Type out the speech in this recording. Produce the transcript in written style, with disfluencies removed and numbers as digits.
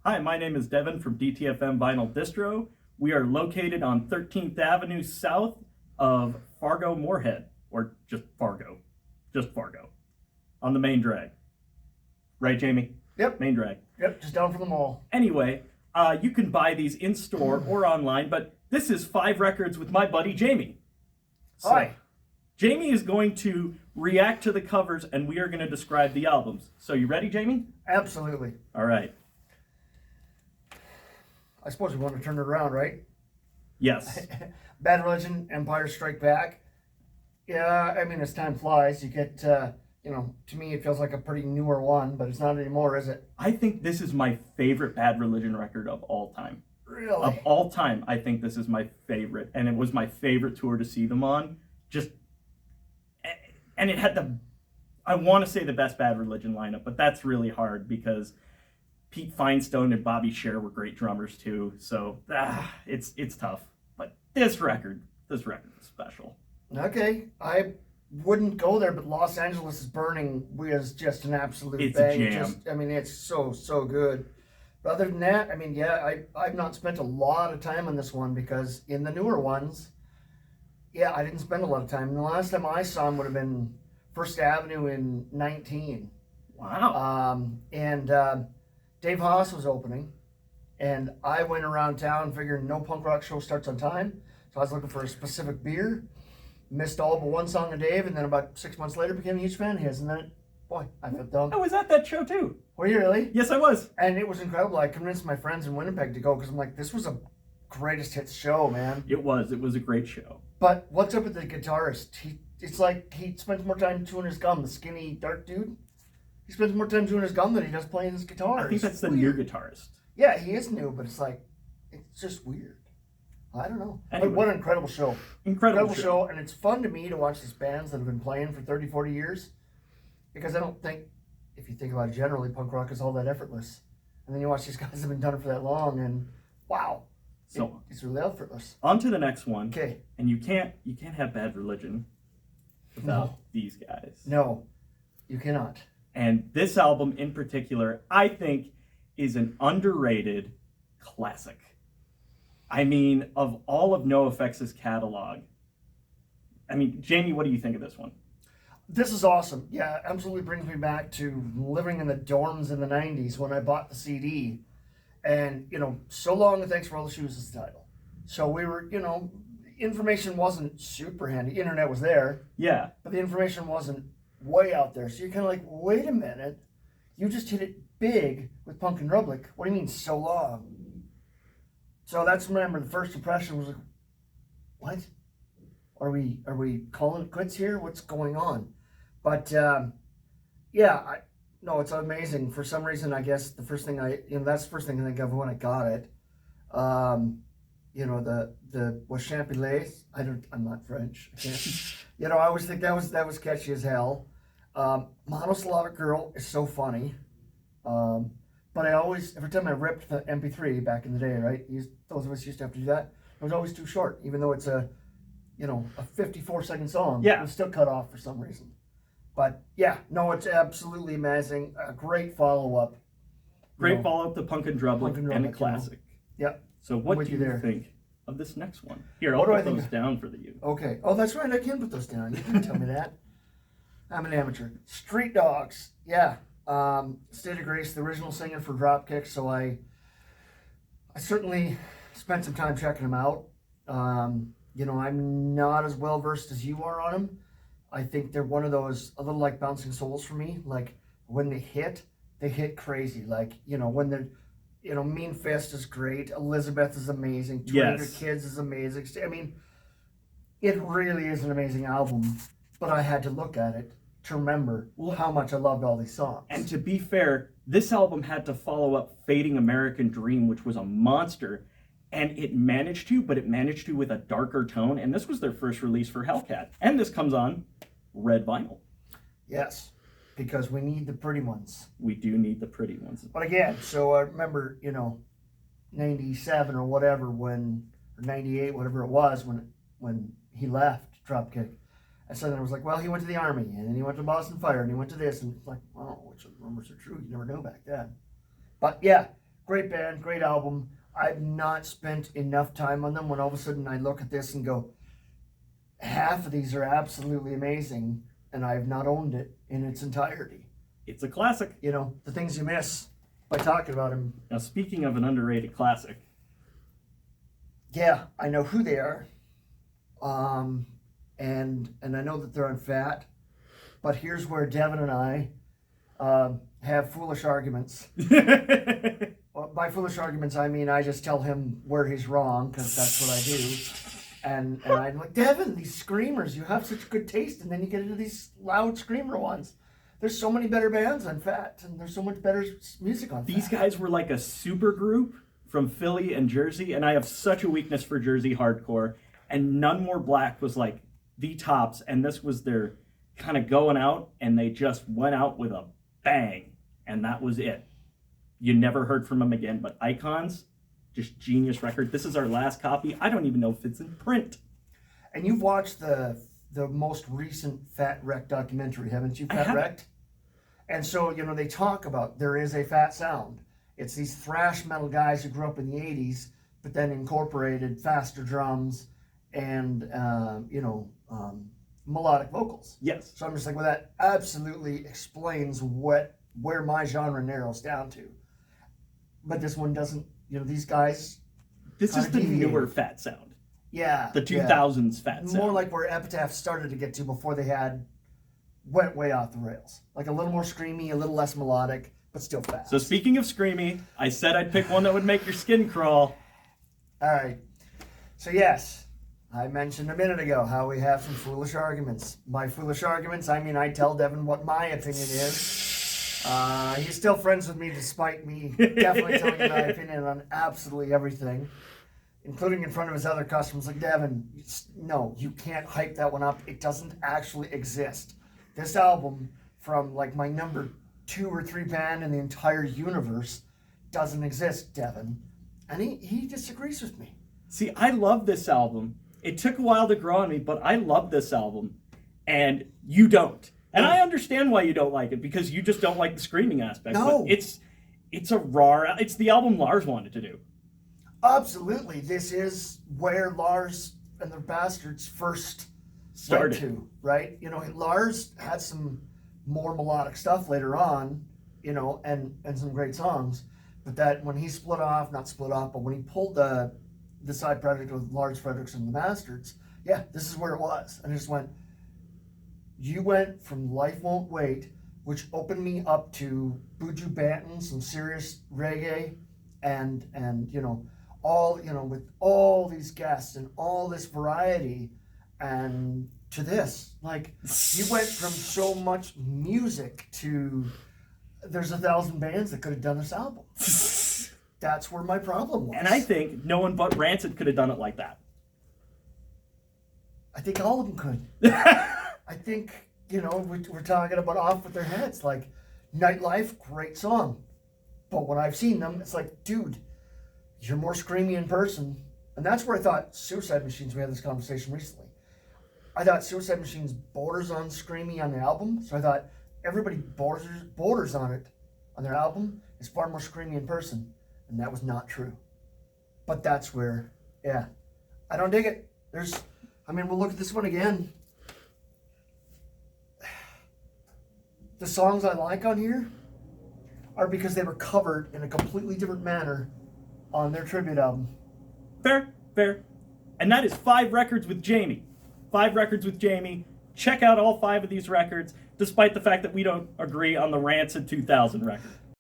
Hi, my name is Devin from DTFM Vinyl Distro. We are located on 13th Avenue south of Fargo Moorhead, or just Fargo, on the main drag. Right, Jamie? Yep. Main drag. Yep, just down from the mall. Anyway, you can buy these in-store or online, but this is 5 records with my buddy Jamie. So, Hi. Jamie is going to react to the covers, and we are going to describe the albums. So you ready, Jamie? Absolutely. All right. I suppose we want to turn it around, right? Yes. Bad Religion, Empire Strike Back. Yeah, I mean, as time flies, you get, to me it feels like a pretty newer one, but it's not anymore, is it? I think this is my favorite Bad Religion record of all time. Really? Of all time, I think this is my favorite. And it was my favorite tour to see them on. And it had I want to say the best Bad Religion lineup, but that's really hard because Pete Feinstone and Bobby Scher were great drummers too. So it's tough. But this record is special. Okay, I wouldn't go there, but Los Angeles is Burning was just an absolute It's bang. a jam. It's so good. But other than that, I've not spent a lot of time on this one because in the newer ones, I didn't spend a lot of time. And the last time I saw him would have been First Avenue in 19. Wow. Dave Haas was opening, and I went around town figuring no punk rock show starts on time, so I was looking for a specific beer. Missed all but one song of Dave, and then about 6 months later became a huge fan of his, and then, boy, I felt dumb. I was at that show too. Were you really? Yes, I was. And it was incredible. I convinced my friends in Winnipeg to go because I'm like, this was a greatest hits show, man. It was a great show. But what's up with the guitarist? It's like he spends more time chewing his gum, the skinny, dark dude. He spends more time chewing his gum than he does playing his guitar. I think that's the new guitarist. Yeah, he is new, but it's just weird. I don't know. Anyway. But what an incredible show. Incredible show. And it's fun to me to watch these bands that have been playing for 30, 40 years. Because I don't think, if you think about it generally, punk rock is all that effortless. And then you watch these guys that have been done it for that long, and wow. So it's really effortless. On to the next one. Okay. And you can't have Bad Religion without these guys. No, you cannot. And this album in particular, I think, is an underrated classic. I mean, of all of NOFX's catalog. I mean, Jamie, what do you think of this one? This is awesome. Yeah, absolutely brings me back to living in the dorms in the 90s when I bought the CD. And, So Long and Thanks for All the Shoes is the title. So we were, information wasn't super handy. Internet was there. Yeah. But the information wasn't way out there. So you're kind of like, wait a minute. You just hit it big with Punk and Drublic. What do you mean, so long? So that's, remember, the first impression was like, what? Are we calling it quits here? What's going on? But, no, it's amazing. For some reason, I guess the first thing that's the first thing I think of when I got it. The was Champillet. I'm not French. I can't. I always think that was catchy as hell. Monosyllabic Girl is so funny. But every time I ripped the MP3 back in the day, right? Those of us used to have to do that. It was always too short, even though it's a 54-second song. Yeah. It was still cut off for some reason. But it's absolutely amazing. A great follow-up. Great follow-up to Punk and Drublic and a classic. Yep. So what do you think of this next one? Here, I'll put those down for you. Okay. Oh, that's right. I can put those down. You can tell me that. I'm an amateur. Street Dogs. Yeah. State of Grace, the original singer for Dropkick. So I certainly spent some time checking them out. I'm not as well versed as you are on them. I think they're one of those, a little like Bouncing Souls for me. Like when they hit crazy. Like, when they're, Mean Fist is great. Elizabeth is amazing. 200 Kids is amazing. I mean, it really is an amazing album. But I had to look at it to remember how much I loved all these songs. And to be fair, this album had to follow up Fading American Dream, which was a monster. And it managed to with a darker tone. And this was their first release for Hellcat. And this comes on red vinyl. Yes, because we need the pretty ones. We do need the pretty ones. But again, so I remember, 97 or whatever or 98, whatever it was, when he left Dropkick. And so then I was like, well, he went to the Army, and then he went to Boston Fire, and he went to this. And it's like, well, which of the rumors are true? You never know back then. But yeah, great band, great album. I've not spent enough time on them when all of a sudden I look at this and go, half of these are absolutely amazing, and I've not owned it in its entirety. It's a classic. You know, the things you miss by talking about them. Now, speaking of an underrated classic, yeah, I know who they are, and I know that they're on Fat, but here's where Devin and I have foolish arguments. Well, by foolish arguments, I mean I just tell him where he's wrong, because that's what I do. And I'm like, Devin, these screamers, you have such good taste, and then you get into these loud screamer ones. There's so many better bands on Fat, and there's so much better music on Fat. These guys were like a super group from Philly and Jersey, and I have such a weakness for Jersey hardcore, and None More Black was like the tops, and this was their kind of going out, and they just went out with a bang, and that was it. You never heard from them again, but Icons, just genius record. This is our last copy. I don't even know if it's in print. And you've watched the most recent Fat Wreck documentary, haven't you? Fat Wrecked? And so, you know, they talk about there is a Fat sound. It's these thrash metal guys who grew up in the 80s, but then incorporated faster drums and, melodic vocals. Yes. So I'm just like, well, that absolutely explains where my genre narrows down to. But this one doesn't, you know, these guys. This is the newer Fat sound. Yeah. The 2000s Fat sound. More like where Epitaph started to get to before they went way off the rails. Like a little more screamy, a little less melodic, but still fast. So speaking of screamy, I said I'd pick one that would make your skin crawl. All right. So yes, I mentioned a minute ago how we have some foolish arguments. By foolish arguments, I mean I tell Devin what my opinion is. He's still friends with me despite me definitely telling him my opinion on absolutely everything, including in front of his other customers. Like, Devin, no, you can't hype that one up. It doesn't actually exist. This album, from like my number 2 or 3 band in the entire universe, doesn't exist, Devin. And he disagrees with me. See, I love this album. It took a while to grow on me, but I love this album, and you don't. And I understand why you don't like it, because you just don't like the screaming aspect. No. But it's the album Lars wanted to do. Absolutely. This is where Lars and the Bastards first Started. went to, right? You know, Lars had some more melodic stuff later on, you know, and some great songs. But that when he not split off, but when he pulled the side project with Lars Frederiksen and the Bastards, yeah, this is where it was. And I just went, you went from Life Won't Wait, which opened me up to Buju Banton, some serious reggae, and you know, all, you know, with all these guests and all this variety, and to this, like, you went from so much music to there's 1,000 bands that could have done this album. That's where my problem was. And I think no one but Rancid could have done it like that. I think all of them could. I think, you know, we're talking about off with their heads. Like, Nightlife, great song. But when I've seen them, it's like, dude, you're more screamy in person. And that's where I thought Suicide Machines, we had this conversation recently. I thought Suicide Machines borders on screamy on the album. So I thought everybody borders on it on their album is far more screamy in person. And that was not true. But that's where, yeah, I don't dig it. We'll look at this one again. The songs I like on here are because they were covered in a completely different manner on their tribute album. Fair. And that is 5 records with Jamie. 5 records with Jamie. Check out all 5 of these records, despite the fact that we don't agree on the Rancid 2000 record.